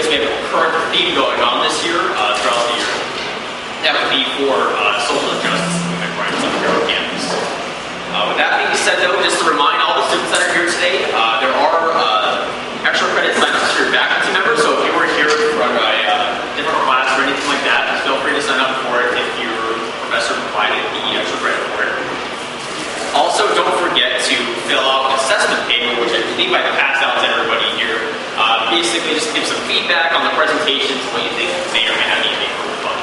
So we have a current theme going on this year, throughout the year. That would be for social justice and movement rights on our campus. With that being said, though, just to remind all the students that are here today, there are extra credit sign-ups for your faculty members. So if you were here for a different class or anything like that, feel free to sign up for it if your professor provided the extra credit for it. Also, don't forget to fill out an assessment paper, which I believe I passed out to everybody here. Basically, just give some feedback on the presentations, what you think may or may not need to be improved on.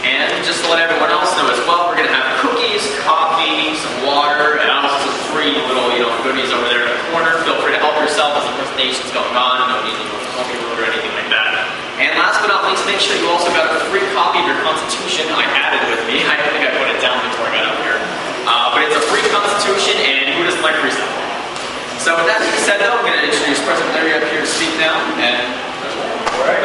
And just to let everyone else know as well, we're going to have cookies, coffee, some water, and also some free little, goodies over there in the corner. Feel free to help yourself as the presentation's going on. No need to help you or anything like that. And last but not least, make sure you also got a free copy of your Constitution. I had it with me. I think I put it down before I got up here. But it's a free Constitution, and who doesn't like free stuff? So with that being said, though, I'm going to introduce President Larry up here to speak now, and that's all right.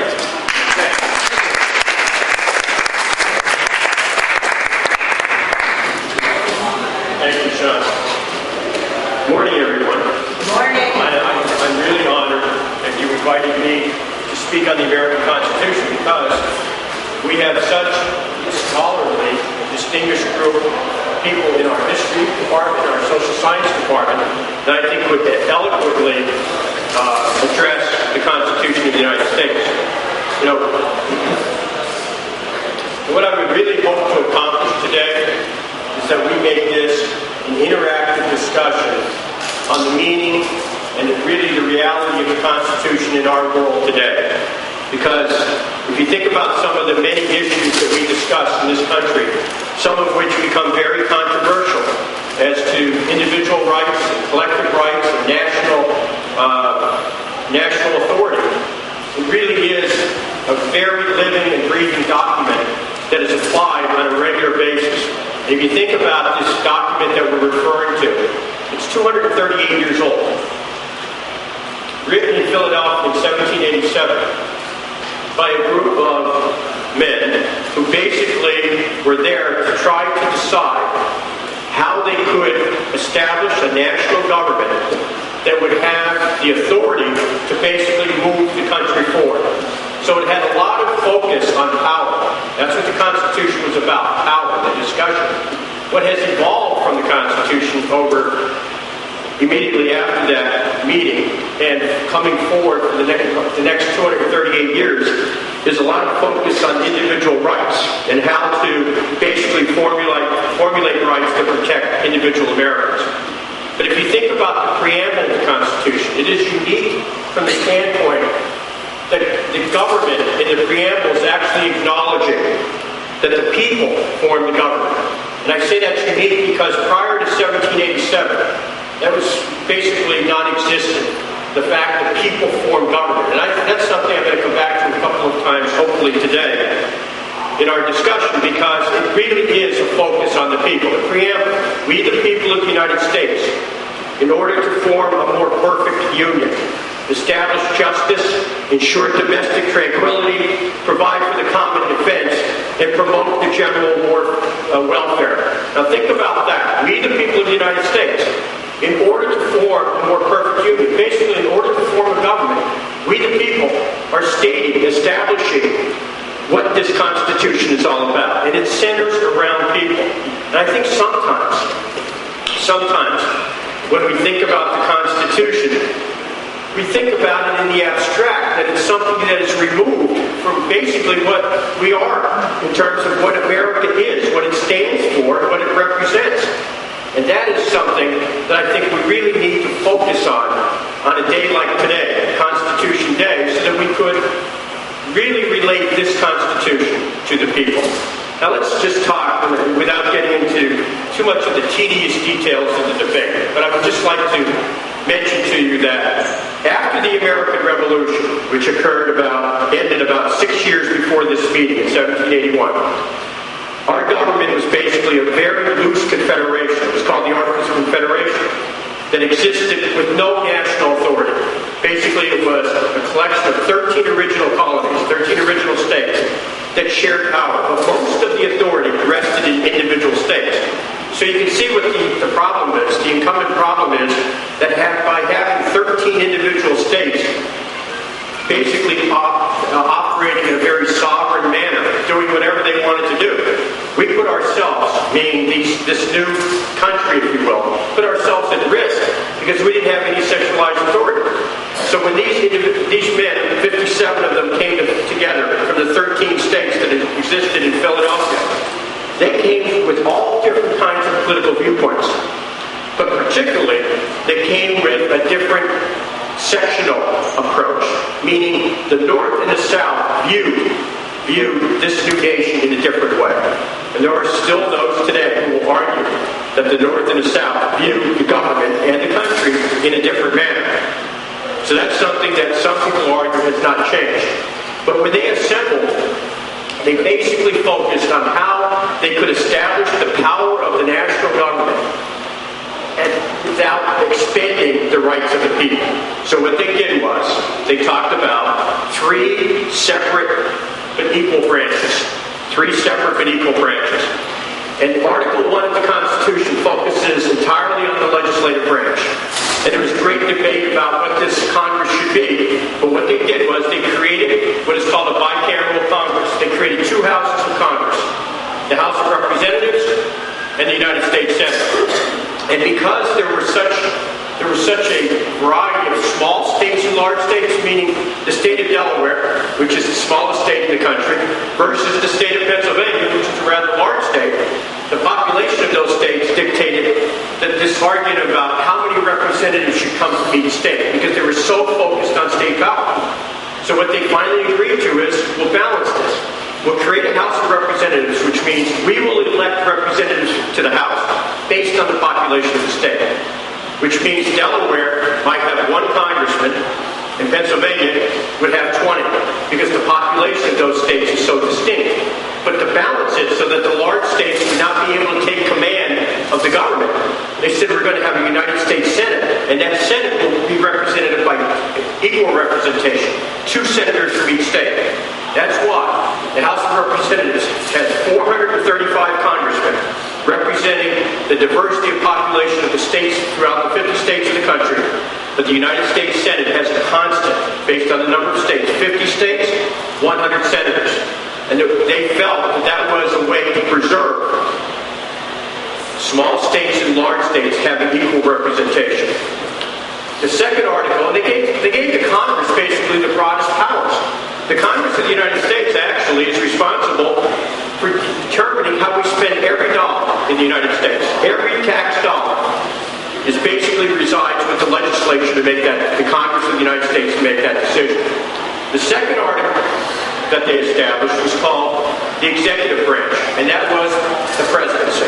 Thank you, Sean. Good morning, everyone. Good morning. I'm really honored that you invited me to speak on the American Constitution because we have such a scholarly, distinguished group of people in our history department, our social science department, that I think would eloquently address the Constitution of the United States. What I would really hope to accomplish today is that we make this an interactive discussion on the meaning and really the reality of the Constitution in our world today. Because if you think about some of the many issues that we discuss in this country, some of which become very controversial as to individual rights, and collective rights, and national authority, it really is a very living and breathing document that is applied on a regular basis. And if you think about this document that we're referring to, it's 238 years old. Written in Philadelphia in 1787 by a group of men who basically were there to try to decide how they could establish a national government that would have the authority to basically move the country forward. So it had a lot of focus on power. That's what the Constitution was about, power, the discussion. What has evolved from the Constitution over immediately after that meeting and coming forward for the next 238 years is a lot of focus on individual rights and how to basically formulate rights to protect individual Americans. But if you think about the preamble of the Constitution, it is unique from the standpoint that the government in the preamble is actually acknowledging that the people form the government. And I say that's unique because prior to 1787, that was basically non-existent, the fact that people form government. And that's something I'm going to come back to a couple of times, hopefully today, in our discussion, because it really is a focus on the people. The preamble, we the people of the United States, in order to form a more perfect union, establish justice, ensure domestic tranquility, provide for the common defense, and promote the general welfare. Now think about that. We the people of the United States, in order to form a more perfect union, basically in order to form a government, we the people are establishing what this Constitution is all about. And it centers around people. And I think sometimes, when we think about the Constitution, we think about it in the abstract, that it's something that is removed from basically what we are in terms of what America is, what it stands for, and what it represents. And that is something that I think we really need to focus on a day like today, Constitution Day, so that we could really relate this Constitution to the people. Now let's just talk, without getting into too much of the tedious details of the debate, but I would just like to mention to you that after the American Revolution, which ended about 6 years before this meeting in 1781, our government was basically a very loose confederation. It was called the Articles of Confederation, that existed with no national authority. Basically, it was a collection of 13 original colonies, 13 original states, that shared power, but most of the authority rested in individual states. So you can see what the problem is. The incumbent problem is that by having 13 individual states, basically operating in a very sovereign manner, doing whatever they wanted to do. We put ourselves, meaning this new country, if you will, put ourselves at risk because we didn't have any centralized authority. So when these men, 57 of them, came together from the 13 states that existed in Philadelphia, they came with all different kinds of political viewpoints. But particularly, they came with a different sectional approach, meaning the North and the South viewed this new nation in a different way. And there are still those today who will argue that the North and the South view the government and the country in a different manner. So that's something that some people argue has not changed. But when they assembled, they basically focused on how they could establish the power of the national government and without expanding the rights of the people. So what they did was, they talked about three separate but equal branches. And Article 1 of the Constitution focuses entirely on the legislative branch. And there was great debate about what this Congress should be. But what they did was they created what is called a bicameral Congress. They created two houses of Congress, the House of Representatives and the United States Senate. And because there was such a variety of small states and large states, meaning the state of Delaware, which is the smallest state in the country, versus the state of Pennsylvania, which is a rather large state, the population of those states dictated that this argument about how many representatives should come from each state, because they were so focused on state power. So what they finally agreed to is, we'll balance this. We'll create a House of Representatives, which means we will elect representatives to the House based on the population of the state. Which means Delaware might have one congressman and Pennsylvania would have 20 because the population of those states is so distinct. But to balance it so that the large states would not be able to take command of the government, they said we're going to have a United States Senate, and that Senate will be represented by equal representation, 2 senators from each state. That's why the House of Representatives has 435 congressmen representing the diversity of population of the states throughout the 50 states of the country. But the United States Senate has a constant, based on the number of states, 50 states, 100 senators. And they felt that that was a way to preserve small states and large states having equal representation. The second article, they gave the Congress basically the broadest powers. The Congress of the United States actually is responsible for determining how we spend every dollar in the United States. Every tax dollar is basically resides with the legislature to make that, the Congress of the United States to make that decision. The second article that they established was called the executive branch, and that was the presidency.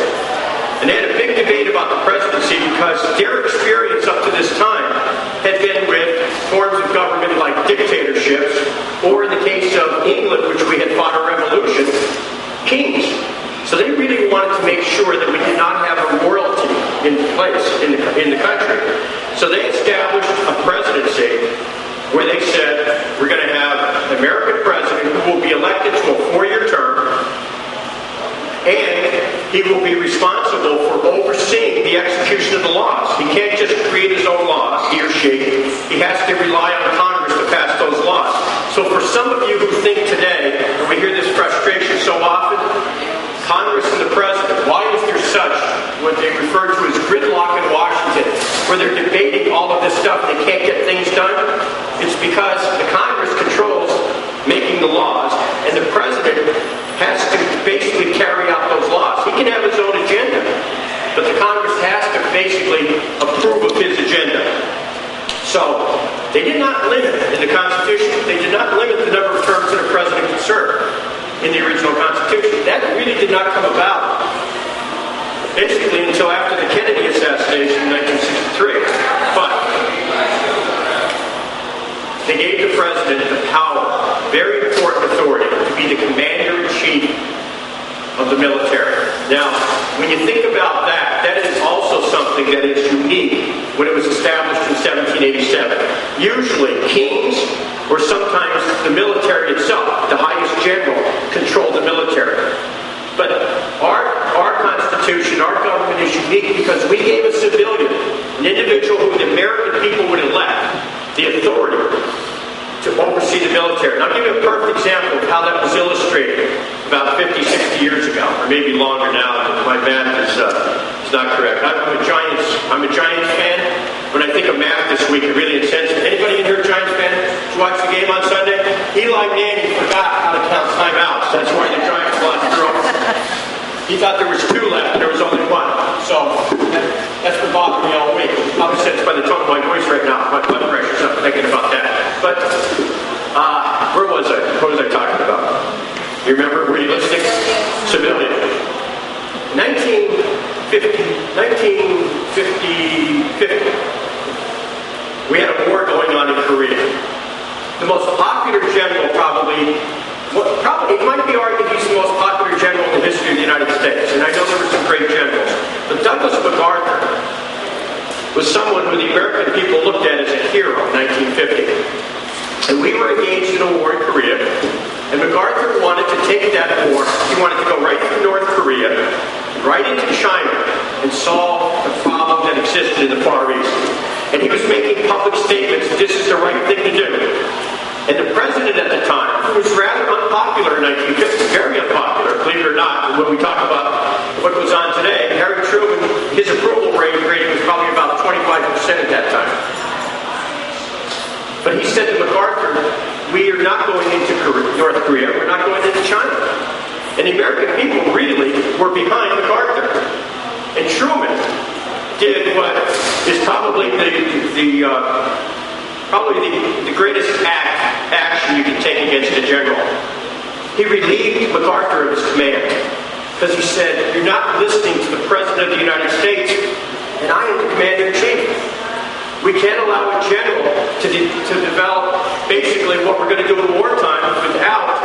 And they had a big debate about the presidency because their experience up to this time had been with forms of government like dictatorships, or in the case of England, which we had fought a revolution, kings. So they really wanted to make sure that we did not have a royalty in place in the country. So they established a presidency where they said we're going to have an American president who will be elected to a 4-year term, and he will be responsible for overseeing the execution of the laws. He can't just create his own laws, he or she. He has to rely on Congress to pass those laws. So for some of you who think today, and we hear this frustration so often, Congress and the President, why is there such what they refer to as gridlock in Washington, where they're debating all of this stuff and they can't get things done? It's because the Congress controls making the laws, and the President has to basically carry out those laws. He can have his own agenda, but the Congress has to basically approve of his agenda. So, they did not limit, in the Constitution, they did not limit the number of terms that a president could serve in the original Constitution. That really did not come about basically until after the Kennedy assassination in 1963. But they gave the president the power, very important authority, to be the commander-in-chief of the military. Now, when you think about that, that is also something that is unique when it was established in 1787. Usually, kings, or sometimes the military itself, the highest general, controlled the military. But our Constitution, our government is unique because we gave a civilian, an individual who the American people would elect, the authority to oversee military. And I'll give you a perfect example of how that was illustrated about 50, 60 years ago, or maybe longer now. My math is not correct. I'm a Giants fan. When I think of math this week, it really incensed me. Anybody in here a Giants fan? Did you watch the game on Sunday? Eli Manning forgot how to count timeouts. That's why the Giants lost their own. He thought there was 2 left, and there was only 1. So that's been bothering me all week. Probably sense by the tone of my voice right now. My blood pressure's up thinking about that. But where was I? What was I talking about? You remember? Were you listening? Civilian. 1950, we had a war going on in Korea. The most popular general it might be argued he's the most popular general in the history of the United States. And I know there were some great generals. But Douglas MacArthur was someone who the American people looked at as a hero in 1950. And we were engaged in a war in Korea. And MacArthur wanted to take that war. He wanted to go right through North Korea, right into China, and solve the problem that existed in the Far East. And he was making public statements that this is the right thing to do. And the president at the time, who was rather unpopular in 1950, very unpopular, believe it or not, when we talk about what goes on today, Harry Truman, his approval rating was probably about 25% at that time. But he said to MacArthur, we are not going into North Korea, we're not going into China. And the American people really were behind MacArthur. And Truman did what is probably the greatest action you can take against a general. He relieved MacArthur of his command. Because he said, you're not listening to the President of the United States, and I am the Commander-in-Chief. We can't allow a general to develop basically what we're going to do in wartime without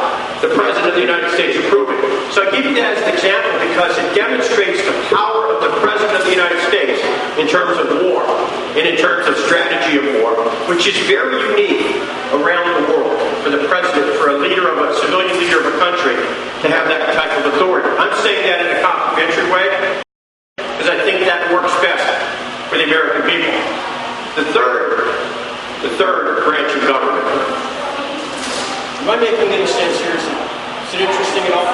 the President of the United States approving. So I give you that as an example because it demonstrates the power of the President of the United States in terms of war and in terms of strategy of war, which is very unique around the world for the President, for a civilian leader of a country to have that type of authority. I'm saying that in a complimentary way because I think that works best for the American people. The third branch of government. Am I making any sense here? Is it interesting at all?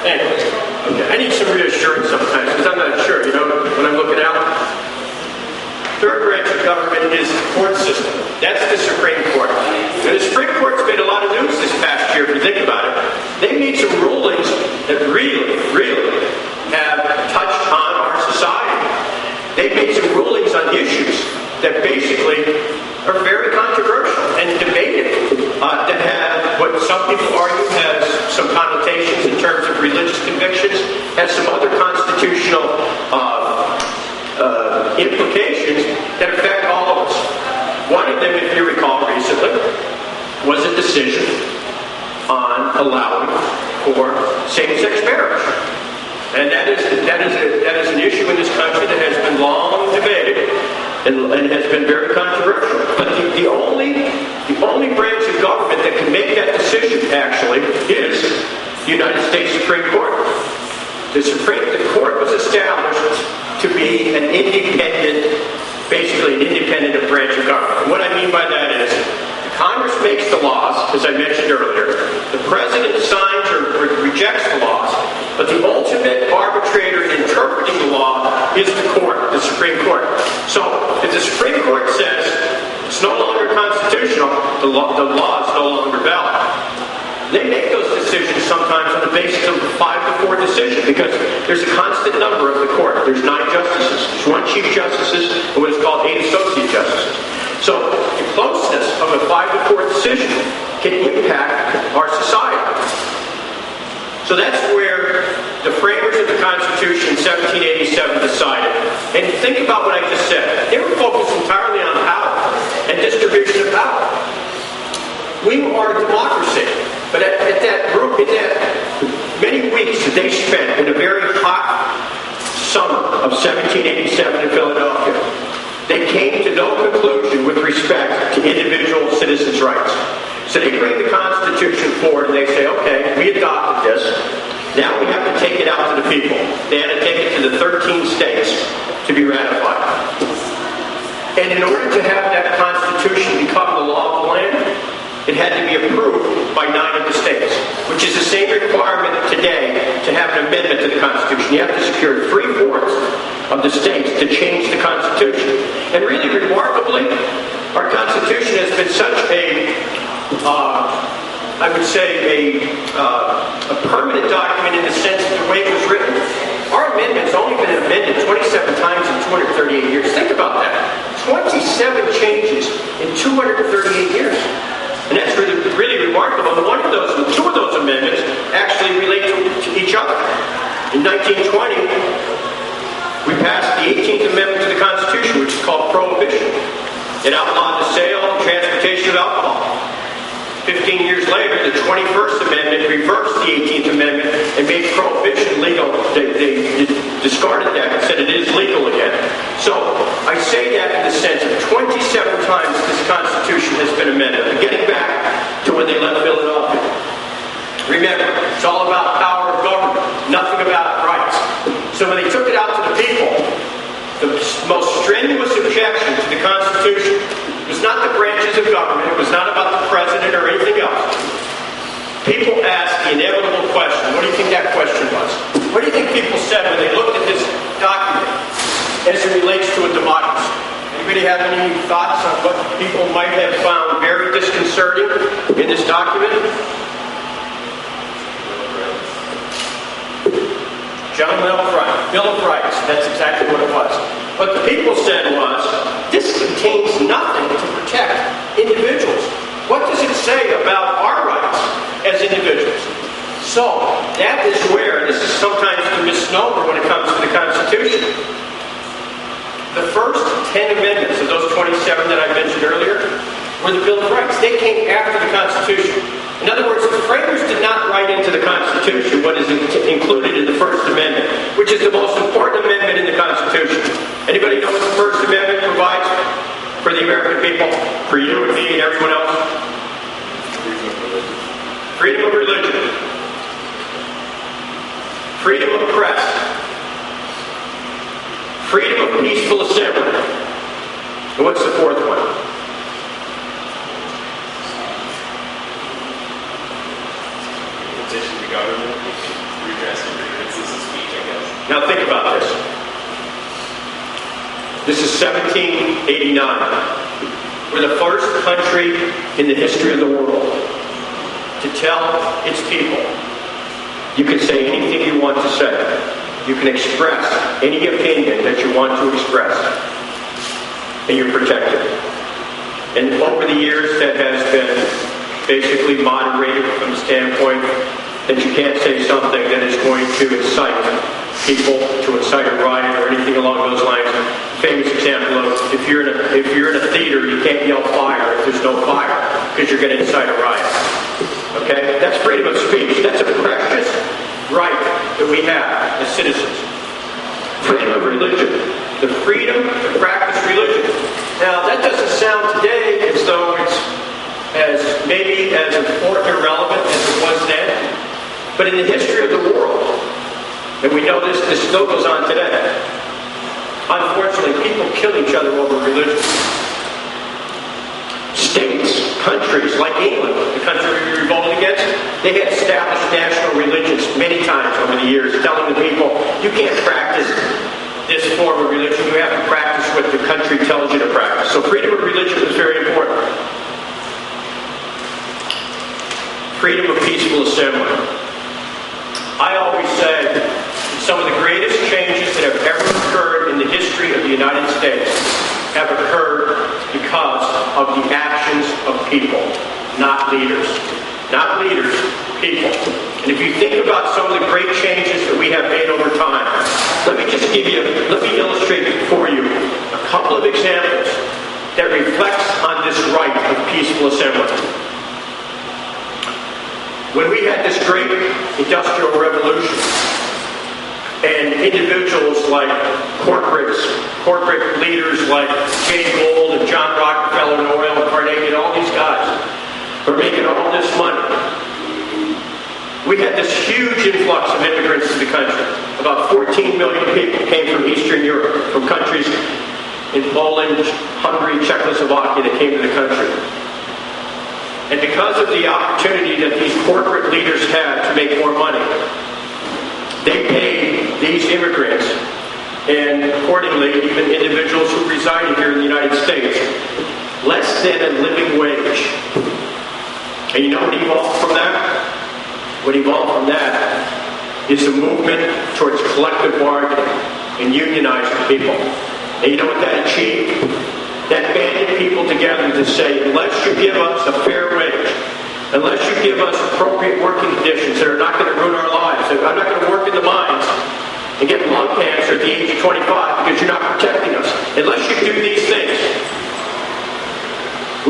Anyway, okay. I need some reassurance sometimes because I'm not sure, when I'm looking out. Third branch of government is the court system. That's the Supreme Court. And the Supreme Court's made a lot of news this past year, if you think about it. They made some rulings that really, really have touched on our society. They've made some rulings on issues that basically are very controversial and debated, that have what some people argue has some connotations in terms of religious convictions, has some other constitutional implications that affect all of us. One of them, if you recall recently, was a decision on allowing for same-sex marriage. And that is an issue in this country that has been long debated and has been very controversial. But the only branch of government that can make that decision, actually, is the United States Supreme Court. The Court was established to be an independent branch of government. And what I mean by that is, Congress makes the laws, as I mentioned earlier. The President signs or rejects the laws. But the ultimate arbitrator in interpreting the law is the court, the Supreme Court. So, if the Supreme Court says it's no longer constitutional, the law is no longer valid. They make those decisions sometimes on the basis of a 5-4 decision because there's a constant number of the court. There's 9 justices. There's 1 Chief Justice and what is called 8 Associate Justices. So the closeness of a 5-4 decision can impact our society. So that's where the framers of the Constitution in 1787 decided. And think about what I just said. They were focused entirely on power and distribution of power. We are a democracy. But at that many weeks that they spent in a very hot summer of 1787 in Philadelphia, they came to no conclusion with respect to individual citizens' rights. So they bring the Constitution forward and they say, okay, we adopted this. Now we have to take it out to the people. They had to take it to the 13 states to be ratified. And in order to have that Constitution become the law of the land, it had to be approved by 9 of the states, which is the same requirement today to have an amendment to the Constitution. You have to secure 3/4 of the states to change the Constitution. And really remarkably, our Constitution has been such a, I would say, a permanent document in the sense of the way it was written. Our amendment's only been amended 27 times in 238 years. Think about that. 27 changes in 238 years. And that's really remarkable. And two of those amendments actually relate to each other. In 1920, we passed the 18th Amendment to the Constitution, which is called Prohibition. It outlawed the sale and transportation of alcohol. 15 years later, the 21st Amendment reversed the 18th Amendment and made prohibition legal. They discarded that and said it is legal again. So I say that in the sense of 27 times this Constitution has been amended. And getting back to when they left Philadelphia. Remember, it's all about power of government, nothing about rights. So when they took it out to the people, the most strenuous objection to the Constitution was not the branches of government, it was not about the president or anything else. People asked the inevitable question. What do you think that question was? What do you think people said when they looked at this document as it relates to a democracy? Anybody have any thoughts on what people might have found very disconcerting in this document? Bill of Rights. That's exactly what it was. What the people said was, this contains nothing to protect individuals. What does it say about our rights as individuals? So, that is where, this is sometimes a misnomer when it comes to the Constitution. The first 10 amendments of those 27 that I mentioned earlier were the Bill of Rights. They came after the Constitution. In other words, the framers did not write into the Constitution what is included in the First Amendment, which is the most important amendment in the Constitution. Anybody know what the First Amendment provides for the American people? For you and me and everyone else? Freedom of religion. Freedom of press. Freedom of peaceful assembly. And what's the fourth one? Government, redress of grievances of speech, I guess. Now think about this. This is 1789. We're the first country in the history of the world to tell its people, you can say anything you want to say. You can express any opinion that you want to express. And you're protected. And over the years that has been basically moderated from the standpoint that you can't say something that is going to incite people to incite a riot or anything along those lines. Famous example of if you're in a theater, you can't yell fire if there's no fire because you're going to incite a riot. Okay, that's freedom of speech. That's a precious right that we have as citizens. Freedom of religion, the freedom to practice religion. Now that doesn't sound today as though it's maybe as important or relevant as it was then. But in the history of the world, and we know this still goes on today, unfortunately, people kill each other over religion. States, countries like England, the country we revolted against, they had established national religions many times over the years, telling the people, you can't practice this form of religion, you have to practice what the country tells you to practice. So freedom of religion is very important. Freedom of peaceful assembly. I always say some of the greatest changes that have ever occurred in the history of the United States have occurred because of the actions of people, not leaders. Not leaders, people. And if you think about some of the great changes that we have made over time, let me illustrate for you a couple of examples that reflects on this right of peaceful assembly. When we had this great industrial revolution, and individuals like corporate leaders like Jay Gould and John Rockefeller and Oil and Carnegie and all these guys were making all this money, we had this huge influx of immigrants to the country. About 14 million people came from Eastern Europe, from countries in Poland, Hungary, Czechoslovakia that came to the country. And because of the opportunity that these corporate leaders had to make more money, they paid these immigrants, and accordingly, even individuals who resided here in the United States, less than a living wage. And you know what evolved from that? What evolved from that is a movement towards collective bargaining and unionizing people. And you know what that achieved? That banded people together to say, unless you give us a fair wage, unless you give us appropriate working conditions that are not going to ruin our lives, I'm not going to work in the mines and get lung cancer at the age of 25 because you're not protecting us. Unless you do these things,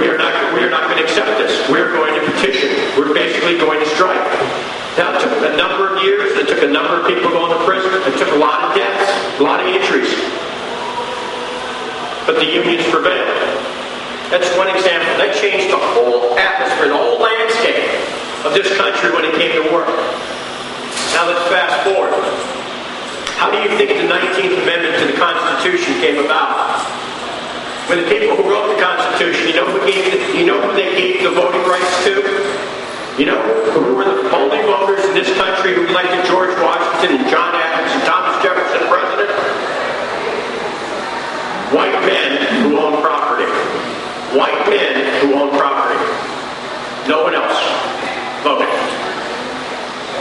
we are not going to accept this. We're going to petition. We're basically going to strike. Now, it took a number of years. It took a number of people going to prison. It took a lot of deaths, a lot of injuries. But the unions prevailed. That's one example. That changed the whole atmosphere, the whole landscape of this country when it came to work. Now let's fast forward. How do you think the 19th Amendment to the Constitution came about? When the people who wrote the Constitution, you know who they gave the voting rights to? You know who were the only voters in this country who elected George Washington and John Adams and Thomas Jefferson president? White men who own property. White men who own property. No one else voted.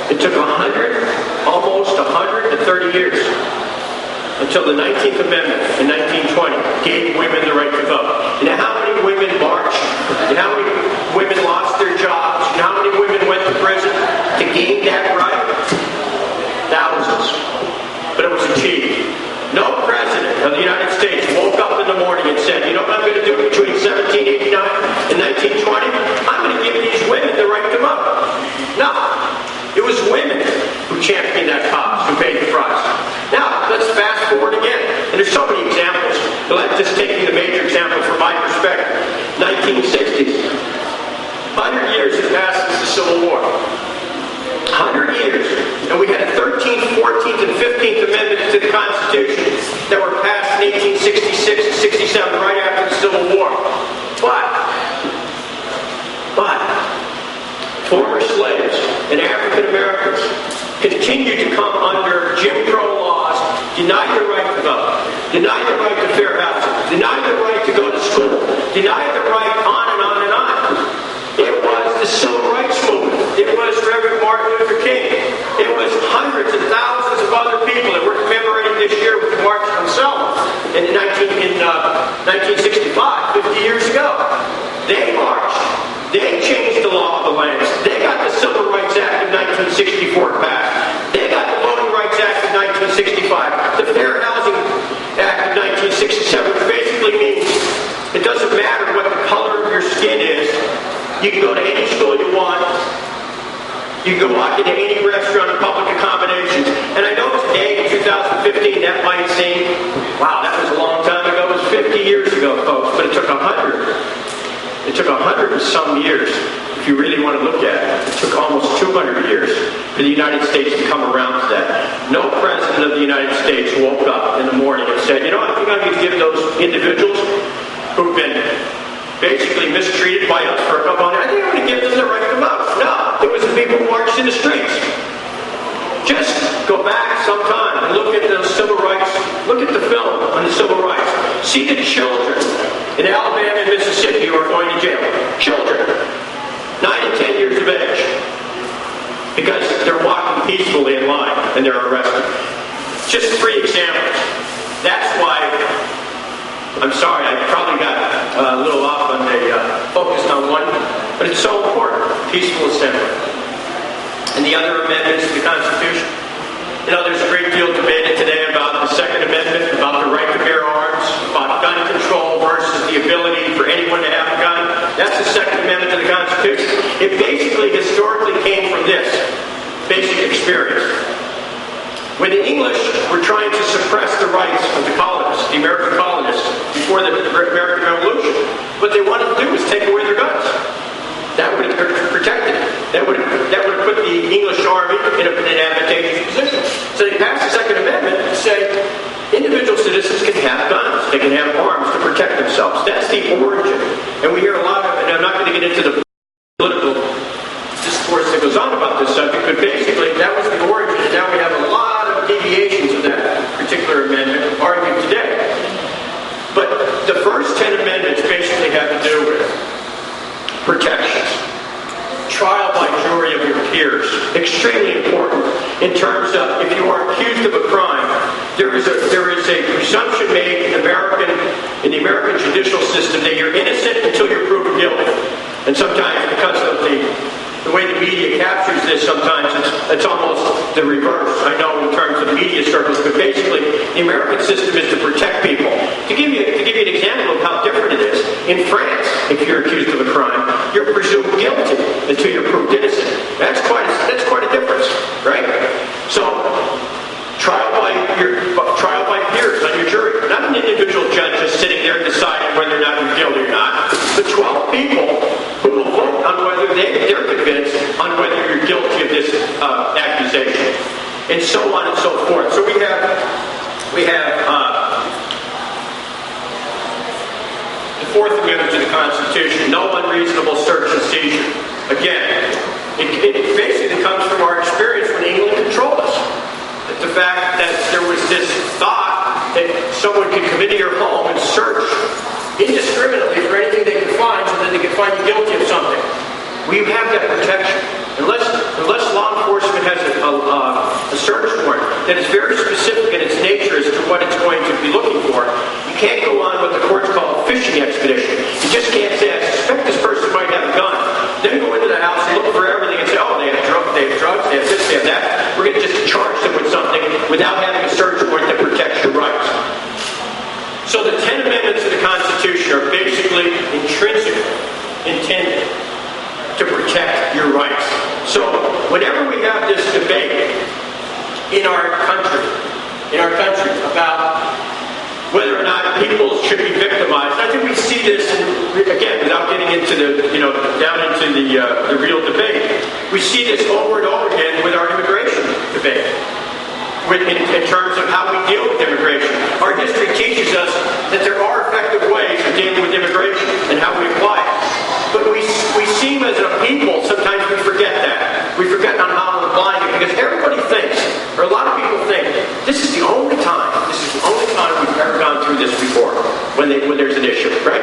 It took almost 130 years until the 19th Amendment in 1920 gave women the right to vote. You know how many women marched? You know how many women lost their jobs? You know how many women went to prison to gain that right? Thousands. But it was achieved. No president of the United States woke up in the morning and said, you know what I'm going to do between 1789 and 1920? I'm going to give these women the right to vote. No. It was women who championed that cause, who paid the price. Now, let's fast forward again. And there's so many examples. But I'm just taking the major example from my perspective. 1960s. 100 years has passed since the Civil War. 100 years. And we had a 13th, 14th, and 15th Amendments to the Constitution that were passed in 1866 and 67, right after the Civil War. But, former slaves and African Americans continued to come under Jim Crow laws, denied the right to vote, denied the right to fair housing, denied the right to go to school, denied the right on and on and on. It was the Civil Rights Movement. It was Reverend Martin Luther King. It was hundreds and thousands of other people that we're commemorating this year with the March on Selma in 1965, 50 years ago. They marched. They changed the law of the land. They got the Civil Rights Act of 1964 passed. They got the Voting Rights Act of 1965. The Fair Housing Act of 1967, which basically means it doesn't matter what the color of your skin is. You can go to any school you want. You can go walk into any restaurant or public accommodations. And I know today, in 2015, that might seem, wow, that was a long time ago. It was 50 years ago, folks. But it took 100. It took 100 and some years, if you really want to look at it. It took almost 200 years for the United States to come around to that. No president of the United States woke up in the morning and said, you know, I think I'm going to give those individuals who've been basically mistreated by us for a couple of years, I think I'm going to give them the right to vote. No, it was the people who marched in the streets. Just go back sometime and look at the civil rights, look at the film on the civil rights. See the children in Alabama and Mississippi who are going to jail. Children, 9 and 10 years of age, because they're walking peacefully in line and they're arrested. Just 3 examples. That's why, I'm sorry, I probably got a little off on the focused on one, but it's so important. Peaceful assembly. And the other amendments to the Constitution. You know, there's a great deal debated today about the Second Amendment, about the right to bear arms, about gun control versus the ability for anyone to have a gun. That's the Second Amendment to the Constitution. It basically historically came from this basic experience. When the English were trying to suppress the rights of the colonists, the American colonists, before the American Revolution, what they wanted to do was take away their guns. That would have protected it. That would have put the English army in an advantageous position. So they passed the Second Amendment to say individual citizens can have guns. They can have arms to protect themselves. That's the origin. And we hear a lot of, and I'm not going to get into the that goes on about this subject, but basically that was the origin, and now we have a lot of deviations of that particular amendment argued today. But the first 10 amendments basically have to do with protections. Trial by jury of your peers. Extremely important in terms of if you are accused of a crime, there is a presumption made in the American judicial system that you're innocent until you're proven guilty. And sometimes because of the way the media captures this, sometimes it's almost the reverse. I know in terms of media circles, but basically the American system is to protect people. To give you an example of how different it is, in France, if you're accused of a crime, you're presumed guilty until you're proved innocent. That's quite a difference, right? So trial by peers on your jury, not an individual judge just sitting there deciding whether or not you're guilty or not, but 12 people who will vote on whether they're convinced on whether you're guilty of this accusation, and so on and so forth. So we have the Fourth Amendment to the Constitution: no unreasonable search and seizure. Again, it basically comes from our experience when England controlled us. The fact that there was this thought that someone could come into your home and search indiscriminately for anything they could find so that they could find you guilty of something. We have that protection. Unless law enforcement has a search warrant that is very specific in its nature as to what it's going to be looking for, you can't go on what the courts call a fishing expedition. You just can't say, I suspect this person might have a gun. Then go into the house and look for everything and say, oh, they have drugs, they have this, they have that. We're going to just charge them with something without having a search warrant that protects your rights. So the 10 amendments to the Constitution are basically intrinsically intended to protect your rights. So whenever we have this debate in our country about whether or not people should be victimized, I think we see this, again, without getting into down into the real debate, we see this over and over again with our immigration debate. In terms of how we deal with immigration. Our history teaches us that there are effective ways of dealing with immigration and how we apply it. But we seem as a people, sometimes we forget that. We forget on how we're applying it because everybody thinks, or a lot of people think, this is the only time we've ever gone through this before when there's an issue, right?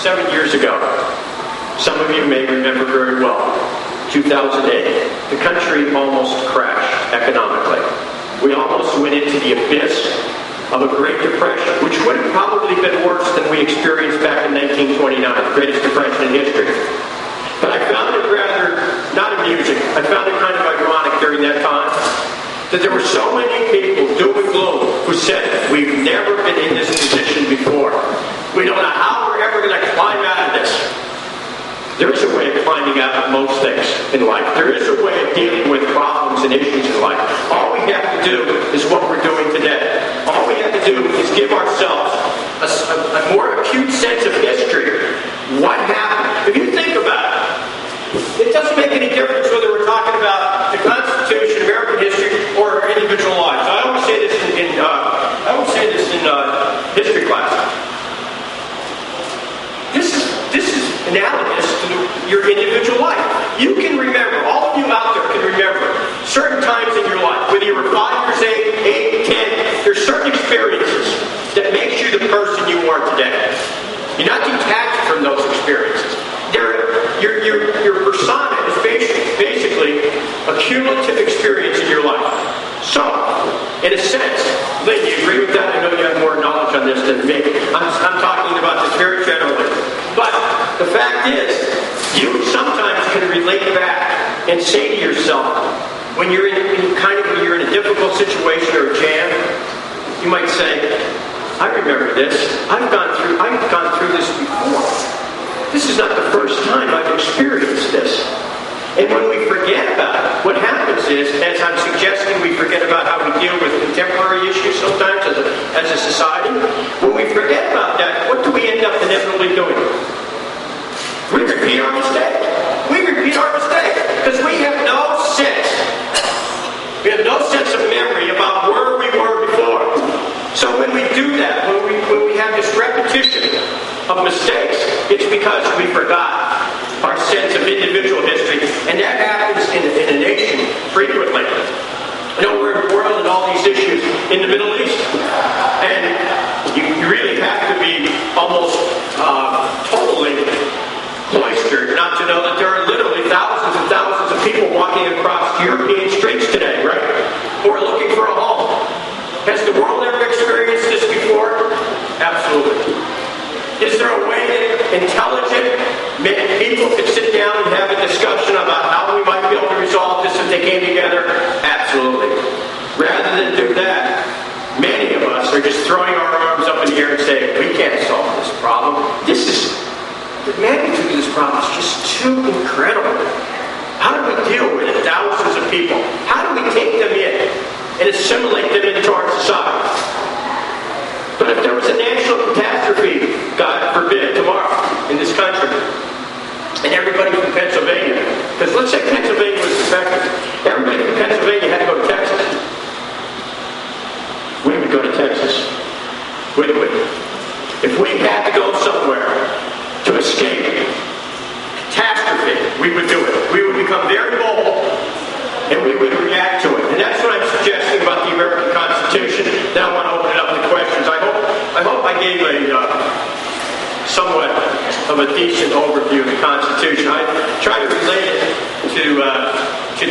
7 years ago, some of you may remember very well, 2008, the country almost crashed economically. We almost went into the abyss of a Great Depression, which would have probably been worse than we experienced back in 1929, the greatest depression in history. But I found it rather not amusing. I found it kind of ironic during that time that there were so many people, doom and gloom, who said, we've never been in this position before. We don't know how we're ever going to climb out of this. There is a way of climbing out of most things in life. There is a way of dealing with problems and issues in life. All we have to do is what we're doing today. All we have to do is give ourselves a more acute sense of history. What happened? If you think about it, it doesn't make any difference whether we're talking about the Constitution, American history, or individual lives. I always say this in history class. This is analogous to your individual life. You can remember, all of you out there can remember, certain times in your life, whether you were 5 years, 8, 10, there's certain experiences that makes you the person you are today. You're not detached from those experiences. Your persona is basically a cumulative experience in your life. So, in a sense, Lynn, do you agree with that? I know you have more knowledge on this than me. I'm talking about this very generally. But the fact is, you sometimes can relate back and say to yourself, when you're in a difficult situation or a jam, you might say, I remember this. I've gone through this before. This is not the first time I've experienced this. And when we forget about it, what happens is, as I'm suggesting, we forget about how we deal with contemporary issues sometimes as a society. When we forget about that, what do we end up inevitably doing? We repeat our mistake. Because we have no sense. We have no sense of memory about where we were before. So when we do that, when we have this repetition of mistakes, it's because we forgot our sense of individual history, and that happens in a nation frequently. You know, we're embroiled in all these issues in the Middle East, and you really have to be almost totally cloistered not to know that there are literally thousands and thousands of people walking across European streets today, right? Who are looking for a home. Has the world ever experienced this before? Absolutely. Is there a way that intelligent people could sit down and have a discussion about how we might be able to resolve this if they came together? Absolutely. Rather than do that, many of us are just throwing our arms up in the air and saying, we can't solve this problem. The magnitude of this problem is just too incredible. How do we deal with it? Thousands of people. How do we take them in and assimilate them into our society? But if there was a national catastrophe, God forbid, tomorrow in this country, and everybody from Pennsylvania, because let's say Pennsylvania was affected, everybody from Pennsylvania had to go to Texas. We would go to Texas, wouldn't we? If we had to go somewhere to escape catastrophe, we would do it. We would become very mobile, and we would react to it. And that's what I'm suggesting about the American Constitution. Now I want to open it up to questions. I hope I gave a somewhat of a decent overview of the Constitution. I tried to relate it to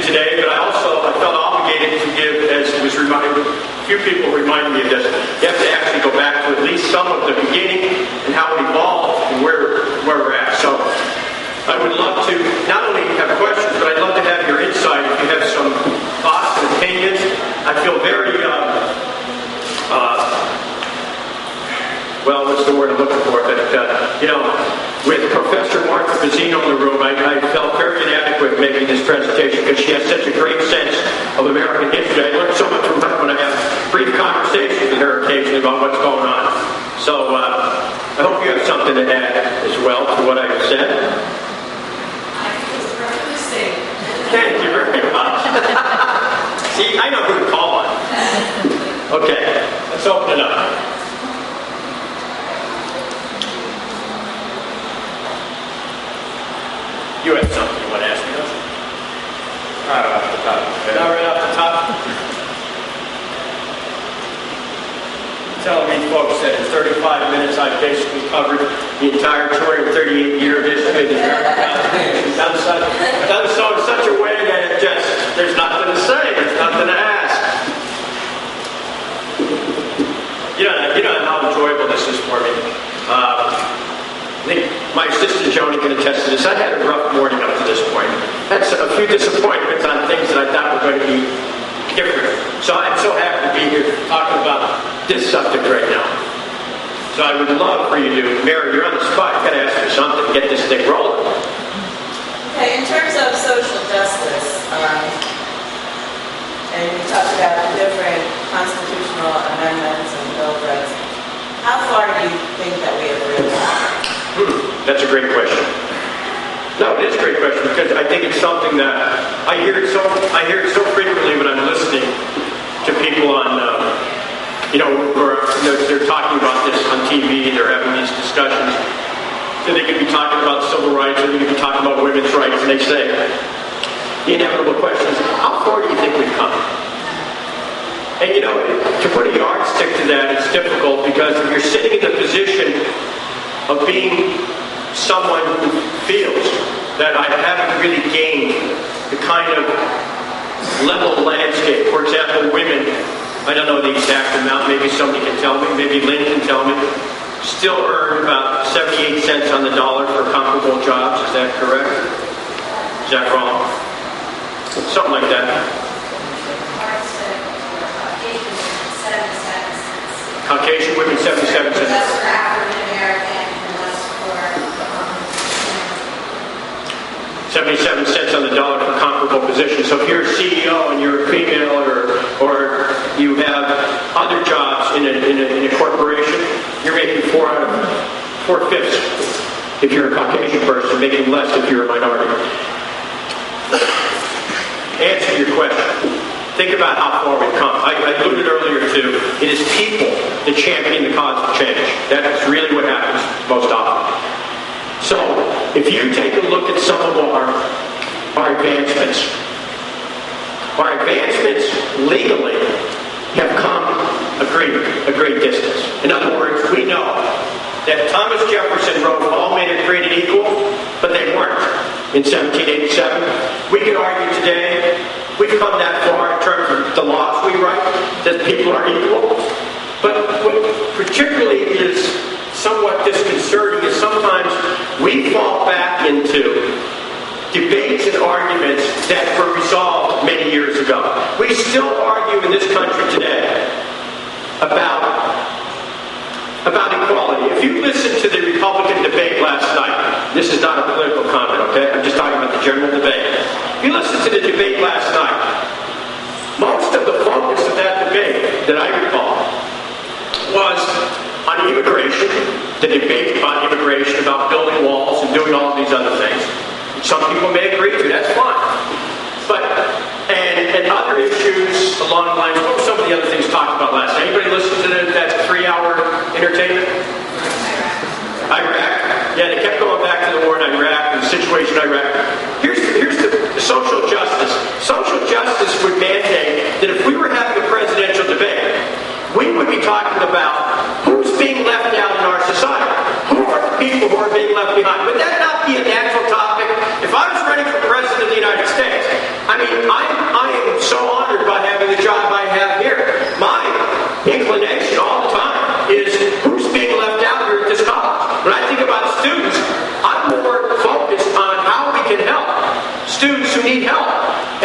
today, but I felt obligated to give, as was reminded, a few people reminded me of this. You have to actually go back to at least some of the beginning and how it evolved and where we're at. So I would love to not only have questions, but I'd love to have your insight. If you have some thoughts and opinions, I feel very, well, what's the word I'm looking for? But, with Professor Martha Pizzino in the room, I felt very inadequate making this presentation because she has such a great sense of American history. I learned so much from her when I have brief conversations with her occasionally about what's going on. So I hope you have something to add as well to what I said. Thank you very much. See, I know who to call on. Okay, let's open it up. You have something you want to ask me, don't you? Not off the top of my head. Not right off the top? Telling me, folks, that in 35 minutes I've basically covered the entire 238-year history of the American Constitution. Done so in such a way that there's nothing to say, there's nothing to ask. You know how enjoyable this is for me. I think my assistant Joni can attest to this. I had a rough morning up to this point. Had a few disappointments on things that I thought were going to be different. So I'm so happy to be here talking about this subject right now. So I would love for you to, Mary, you're on the spot. You've got to ask me something to get this thing rolling. Okay, in terms of social justice, and you talked about the different constitutional amendments and bill regs, how far do you think that we have realized? That's a great question. No, it is a great question because I think it's something that I hear it so frequently when I'm listening to people on, they're talking about this on TV. They're having these discussions. So they could be talking about civil rights, or they could be talking about women's rights, and they say the inevitable question is, how far do you think we've come? And to put a yardstick to that, it's difficult because if you're sitting in the position of being someone who feels that I haven't really gained the kind of level landscape. For example, women, I don't know the exact amount, maybe somebody can tell me, maybe Lynn can tell me, still earn about 78 cents on the dollar for comparable jobs. Is that correct? Is that wrong? Something like that. Caucasian women, 77 cents. Just for African American and less for 77 cents on the dollar for comparable positions. So if you're a CEO and you're a female, or you have other jobs in a corporation, you're making 4/5 if you're a Caucasian person, making less if you're a minority. Answer your question. Think about how far we've come. I alluded earlier to, it is people that champion the cause of change. That's really what happens most often. So, if you take a look at some of our advancements. Our advancements legally have come a great distance. In other words, we know that Thomas Jefferson wrote, all men are created equal, but they weren't in 1787. We could argue today we've come that far in terms of the laws we write, that people are equal. But what particularly is somewhat disconcerting is sometimes we fall back into debates and arguments that were resolved many years ago. We still argue in this country today about equality. If you listen to the Republican debate last night, this is not a political comment, okay? I'm just talking about the general debate. If you listen to the debate last night, most of the focus of that debate that I recall was on immigration, the debate about immigration, about building walls and doing all these other things. Some people may agree to, that's fine. But, and other issues along the lines, what were some of the other things talked about last night? Anybody listen to that 3-hour entertainment? Iraq. Yeah, they kept going back to the war in Iraq and the situation in Iraq. Here's the social justice. Social justice would mandate that if we were having a presidential debate, we would be talking about who's being left out in our society. Who are the people who are being left behind? Would that not be a natural topic? If I was running for president of the United States, I mean, I am so honored by having the job I have here. My inclination all the time is who's being left out here at this college. When I think about students, I'm more focused on how we can help students who need help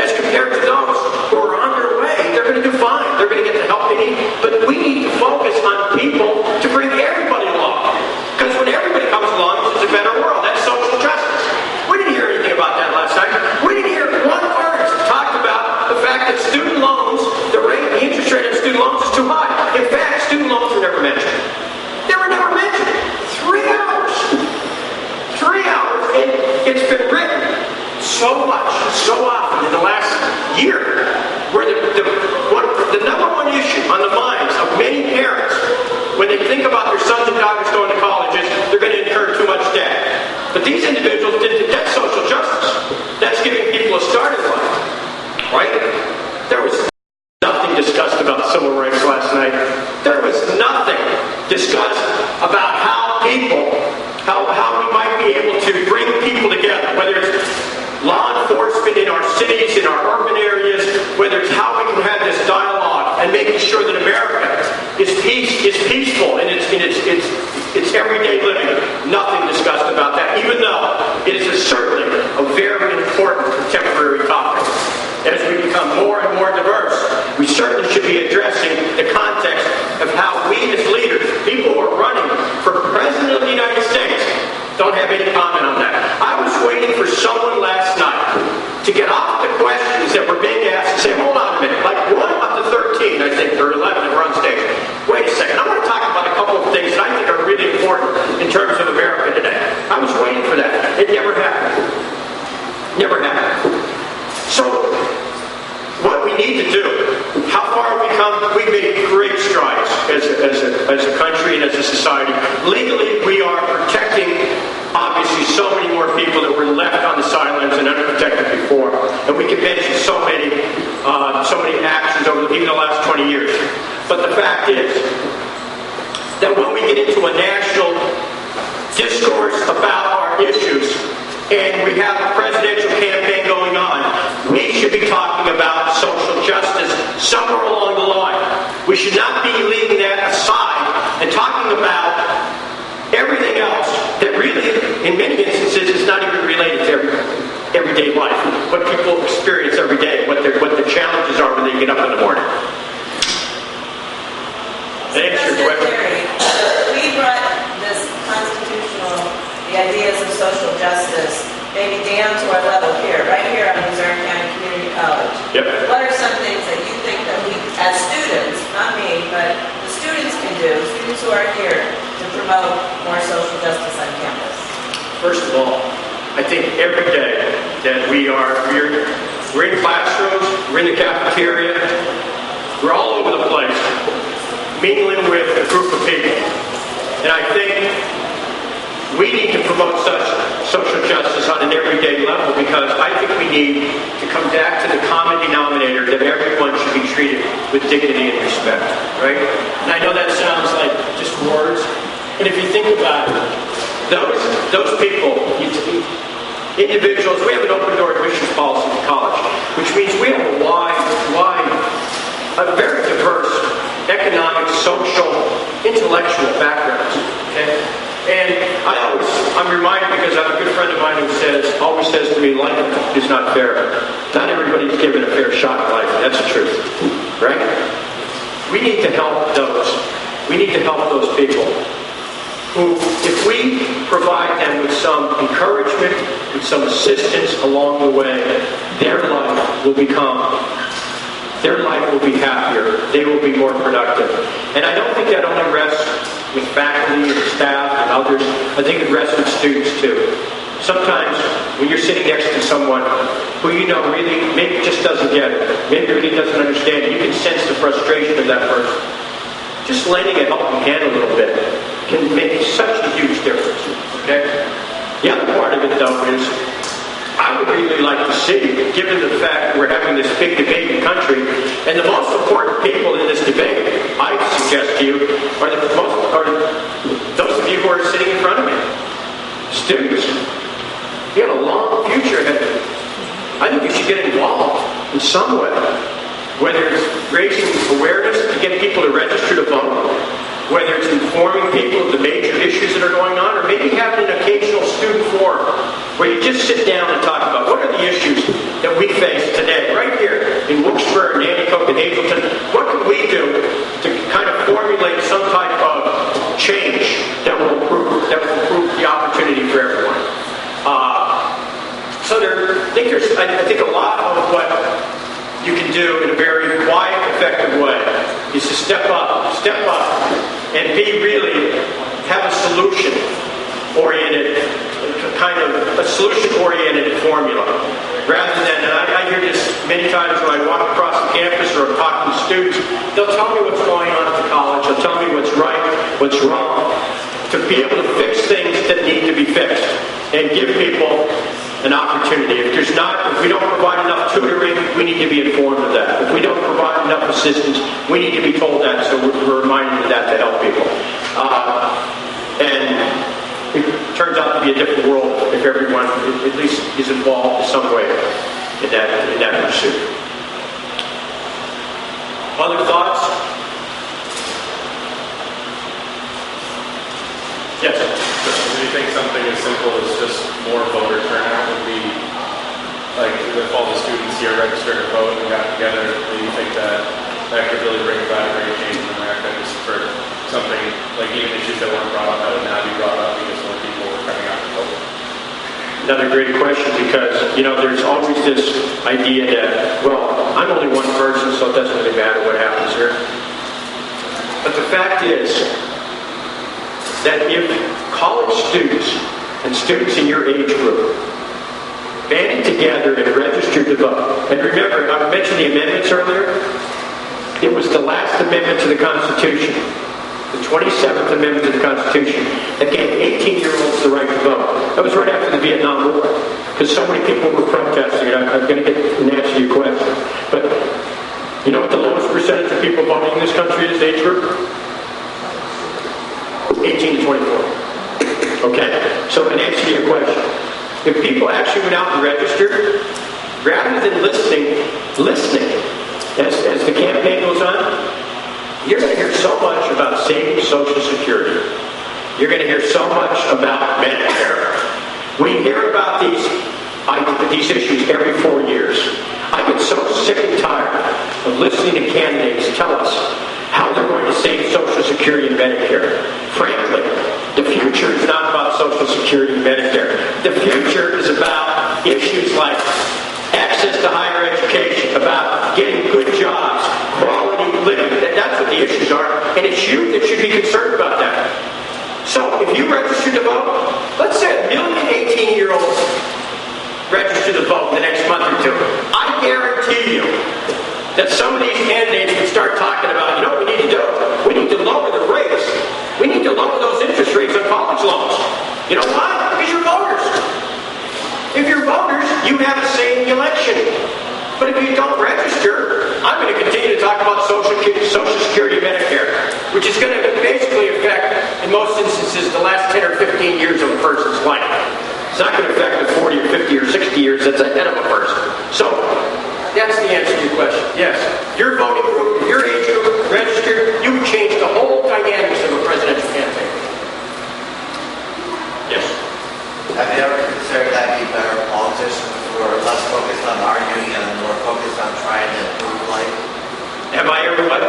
as compared to those who are on their way. They're going to do fine. They're going to get the help they need. But we need to focus on people to bring everybody along. Because when everybody comes along, it's a better world. That's social justice. We didn't hear anything about that last night. We didn't hear one word talk about the fact that student loans, the interest rate of student loans is too high. In fact, student loans were never mentioned. They were never mentioned. 3 hours. 3 hours. And it's been written so much, so often in the last year, where the number one issue on the minds of many parents when they think about their sons and daughters going to colleges, they're going to incur too much debt. But these individuals didn't. That's social justice. That's giving people a start in life. Right? There was nothing discussed about civil rights last night. There was nothing discussed about how we might be able to bring people together, whether it's law enforcement in our cities, in our urban areas, whether it's how we can have this dialogue and making sure that America is peaceful in its everyday living. Nothing discussed about that, even though it is certainly a very important contemporary topic. As we become more and more diverse, we certainly should be addressing the context of how we as leaders, people who are running for President of the United States, don't have any comment on that. I was waiting for someone last night to get off the questions that were being asked and say, hold on a minute, like 1 up to 13, I think, or 11 that were on stage. Wait a second, I want to talk about a couple of things that I think are really important in terms of America today. I was waiting for that. It never happened. Never happened. So, what we need to do, how far have we come? We've made great strides as a country and as a society. Legally, we are protecting, obviously, so many more people that were left on the sidelines and unprotected before. And we can mention so many actions over even the last 20 years. But the fact is that when we get into a national discourse about our issues, and we have a presidential campaign going on, we should be talking about social justice somewhere along the line. We should not be leaving that aside and talking about everything else that really, in many instances, is not even related to everyday life, what people experience every day, what the challenges are when they get up in the morning. Thanks for your question. We brought this the ideas of social justice maybe down to our level here, right here on Missouri County Community College. Yep. What are some things that you think that we, as students, not me, but the students can do, students who are here, to promote more social justice on campus? First of all, I think every day that we're in classrooms, we're in the cafeteria, we're all over the place, mingling with a group of people. And I think we need to promote such social justice on an everyday level because I think we need to come back to the common denominator that everyone should be treated with dignity and respect, right? And I know that sounds like just words, but if you think about it, those people, individuals, we have an open door admissions policy in college, which means we have a very diverse economic, social, intellectual backgrounds, okay? And I'm reminded because I have a good friend of mine who always says to me, life is not fair. Not everybody's given a fair shot at life. That's the truth, right? We need to help those. We need to help those people who, if we provide them with some encouragement, with some assistance along the way, their life will be happier. They will be more productive. And I don't think that only rests with faculty and staff and others. I think it rests with students too. Sometimes when you're sitting next to someone who you know really maybe just doesn't get it, maybe really doesn't understand it, you can sense the frustration of that person. Just lending a helping hand a little bit can make such a huge difference. Okay? The other part of it though is I would really like to see, given the fact that we're having this big debate in the country, and the most important people in this debate, I suggest to you, are those of you who are sitting in front of me. Students. You have a long future ahead of you. I think you should get involved in some way. Whether it's raising awareness to get people to register to vote, whether it's informing people of the major issues that are going on, or maybe having an occasional student forum where you just sit down and talk about what are the issues that we face today, right here in Wilkes-Barre, Nanticoke, and Hazleton. What can we do to kind of formulate some type of change that will improve the opportunity for everyone? I think a lot of what you can do in a very quiet, effective way is to step up, and have a solution-oriented formula. Rather than, and I hear this many times when I walk across the campus or I'm talking to students, they'll tell me what's going on at the college, they'll tell me what's right, what's wrong, to be able to fix things that need to be fixed and give people an opportunity. If we don't provide enough tutoring, we need to be informed of that. If we don't provide enough assistance, we need to be told that, so we're reminded of that to help people. And it turns out to be a different world if everyone at least is involved in some way in that pursuit. Other thoughts? Yes. Do you think something as simple as just more voter turnout would be, like if all the students here registered to vote and got together, do you think that could really bring about a great change in America, just for something like even issues that weren't brought up that would now be brought up because more people were coming out to vote? Another great question, because there's always this idea that, well, I'm only one person, so it doesn't really matter what happens here. But the fact is that if college students and students in your age group banded together and registered to vote, and remember, I mentioned the amendments earlier, it was the last amendment to the Constitution, the 27th Amendment to the Constitution, that gave 18-year-olds the right to vote. That was right after the Vietnam War, because so many people were protesting, and I'm going to get an answer to your question. But you know what the lowest percentage of people voting in this country is, age group? 18 to 24. Okay, so an answer to your question. If people actually went out and registered, rather than listening, as the campaign goes on, you're going to hear so much about saving Social Security. You're going to hear so much about Medicare. We hear about these issues every 4 years. I get so sick and tired of listening to candidates tell us how they're going to save Social Security and Medicare. Frankly, the future is not about Social Security and Medicare. The future is about issues like access to higher education, about getting good jobs, quality living. That's what the issues are, and it's you that should be concerned about that. So if you register to vote, let's say 1 million 18-year-olds register to vote in the next month or two. I guarantee you that some of these candidates would start talking about, you know what we need to do? We need to lower the rates. We need to lower those interest rates on college loans. You know why? Because you're voters. If you're register voters, you have a say in the election. But if you don't register, I'm going to continue to talk about Social Security, Medicare, which is going to basically affect, in most instances, the last 10 or 15 years of a person's life. It's not going to affect the 40 or 50 or 60 years that's ahead of a person. So, that's the answer to your question. Yes, your voting group, your age group, registered, you would change the whole dynamics of a presidential campaign. Yes. Have you ever considered that be better politicians who are less focused on arguing and more focused on trying to improve life? Have I ever what?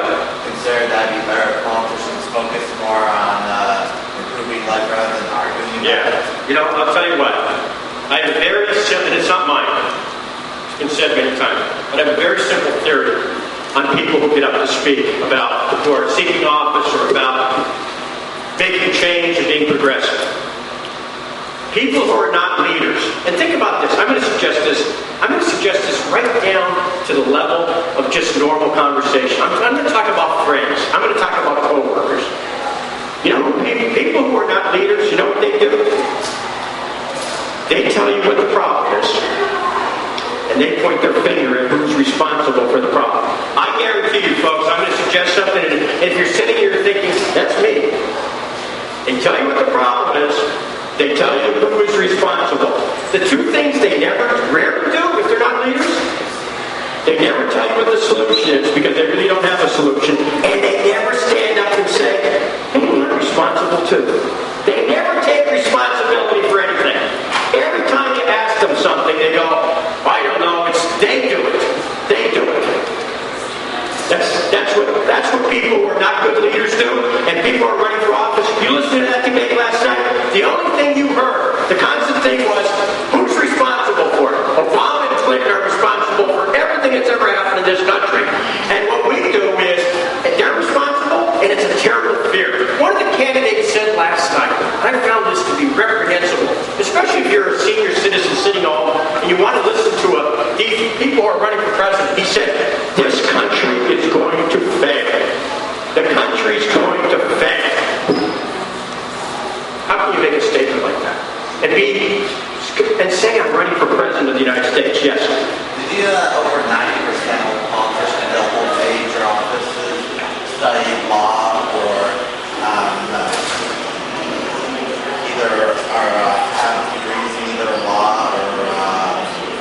Consider that be better politicians focus more on improving life rather than arguing? Yeah. You know, I'll tell you what. I have a very simple, and it's not mine. It's been said many times. But I have a very simple theory on people who get up to speak about, who are seeking office or about making change and being progressive. People who are not leaders, and think about this, I'm going to suggest this right down to the level of just normal conversation. I'm going to talk about friends. I'm going to talk about co-workers. You know, people who are not leaders, you know what they do? They tell you what the problem is. And they point their finger at who's responsible for the problem. I guarantee you, folks, I'm going to suggest something, and if you're sitting here thinking, that's me, they tell you what the problem is. They tell you who is responsible. The two things they rarely do if they're not leaders, they never tell you what the solution is because they really don't have a solution. And they never stand up and say, hey, I'm responsible too. They never take responsibility for anything. Every time you ask them something, they go, I don't know, they do it. They do it. That's what people who are not good leaders do, and people who are running for office. If you listen to that debate last night, the only thing you heard, the constant thing was, who's responsible for it? Obama and Clinton are responsible for everything that's ever happened in this country. And what we do is, they're responsible, and it's a terrible fear. One of the candidates said last night, I found this to be reprehensible, especially if you're a senior citizen sitting home, and you want to listen to these people who are running for president. He said, this country is going to fail. The country's going to fail. How can you make a statement like that? And say I'm running for president of the United States? Yes. Did you know that over 90% of politicians that hold major offices study law or either have degrees in either law or...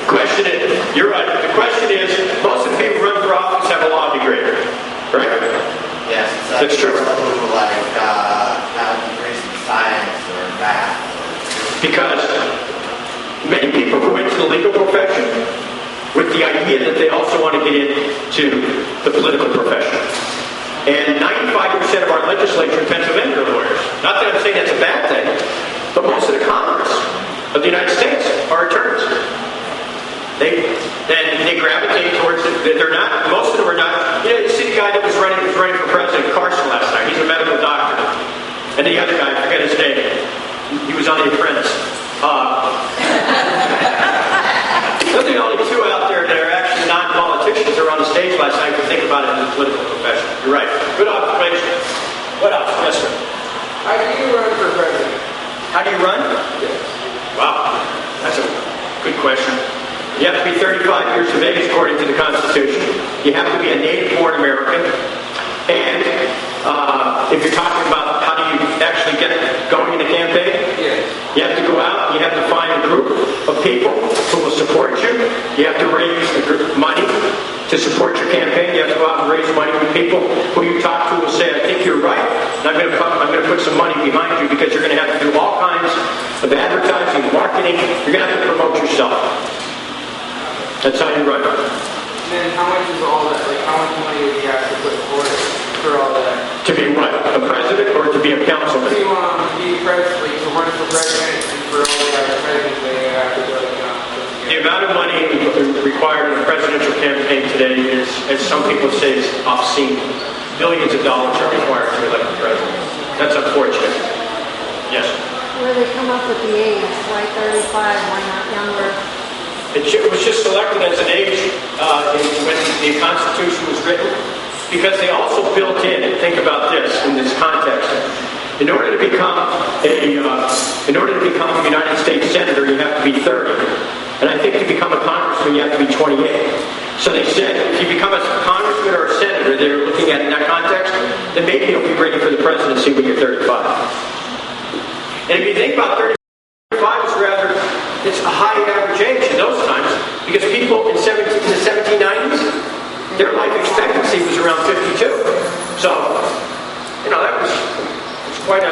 Question is, you're right. The question is, most of the people who run for office have a law degree, right? Yes. That's true. Who have degrees in science or math. Because many people go into the legal profession with the idea that they also want to get into the political profession. And 95% of our legislature in Pennsylvania are lawyers. Not that I'm saying that's a bad thing, but most of the Congress of the United States are attorneys. They gravitate towards it. They're not. Most of them are not. You know, you see the guy that was running for president, Carson, last night. He's a medical doctor, and the other guy, I forget his name. He was on The Apprentice. Those are the only two out there that are actually non-politicians who were on the stage last night to think about it in the political profession. You're right. Good observation. What else? Yes, sir. How do you run for president? How do you run? Yes. Wow, that's a good question. You have to be 35 years of age according to the Constitution. You have to be a native-born American. And if you're talking about how do you actually get going in a campaign, Yes. you have to go out, you have to find a group of people who will support you. You have to raise money to support your campaign. You have to go out and raise money with people who you talk to will say, I think you're right, and I'm going to put some money behind you because you're going to have to do all kinds of advertising, marketing. You're going to have to promote yourself. That's how you run. And then how much is all that, like how much money would you have to put forward for all that? To be what? A president or to be a councilman? To be president, like to run for president and for all the other presidents that you have to go to. The amount of money required in a presidential campaign today is, as some people say, is obscene. Billions of dollars are required to elect the president. That's unfortunate. Yes? Where they come up with the age, why 35, why not younger? It was just selected as an age when the Constitution was written because they also built in, think about this in this context, in order to become a United States Senator, you have to be 30. And I think to become a congressman, you have to be 28. So they said, if you become a congressman or a senator, they're looking at it in that context, then maybe you'll be ready for the presidency when you're 35. And if you think about 35, it's a high average age in those times, because people in the 1790s, their life expectancy was around 52. So, that was quite a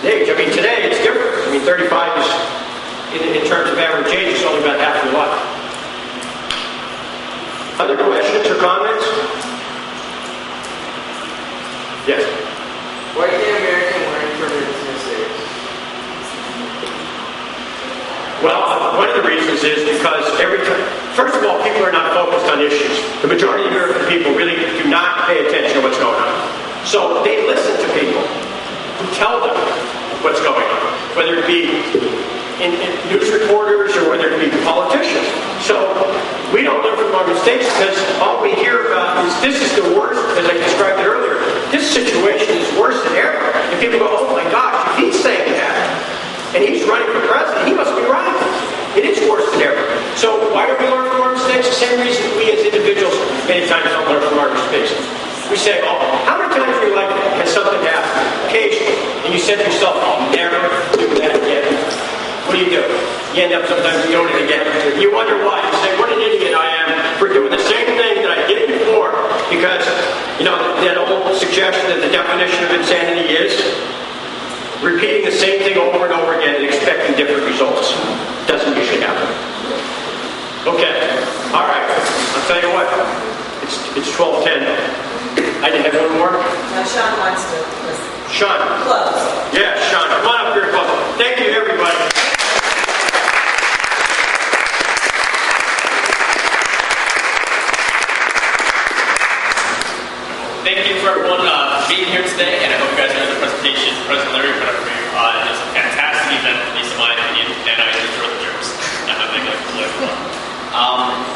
age. I mean, today it's different. I mean, 35 is, in terms of average age, it's only about half your life. Other questions or comments? Yes. Why can't American learn from its mistakes? Well, one of the reasons is because every time, first of all, people are not focused on issues. The majority of American people really do not pay attention to what's going on. So they listen to people who tell them what's going on, whether it be in news reporters or whether it be politicians. So we don't learn from our mistakes because all we hear about is this is the worst, as I described it earlier. This situation is worse than ever. And people go, oh my gosh, if he's saying that, and he's running for president, he must be right. It is worse than ever. So why don't we learn from our mistakes? The same reason we as individuals many times don't learn from our mistakes. We say, oh, how many times in your life has something happened? Occasionally. And you said to yourself, I'll never do that again. What do? You end up sometimes doing it again. You wonder why. You say, what an idiot I am for doing the same thing that I did before. Because, that old suggestion that the definition of insanity is repeating the same thing over and over again and expecting different results. Doesn't usually happen. Okay. All right. I'll tell you what. It's 12:10. I did have one more. Now Sean wants to listen. Sean. Close. Yeah, Sean. Come on up here, close. Thank you, everybody. Thank you for everyone being here today, and I hope you guys enjoyed the presentation. President Larry put up for you. It was a fantastic event, at least in my opinion, and I enjoyed the jokes.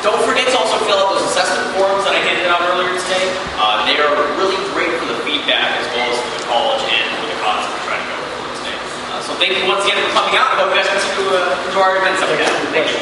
Don't forget to also fill out those assessment forms that I handed out earlier today. They are really great for the feedback as well as for the college and for the cause we're trying to go for today. So thank you once again for coming out. I hope you guys continue to enjoy our events up here. Thank you.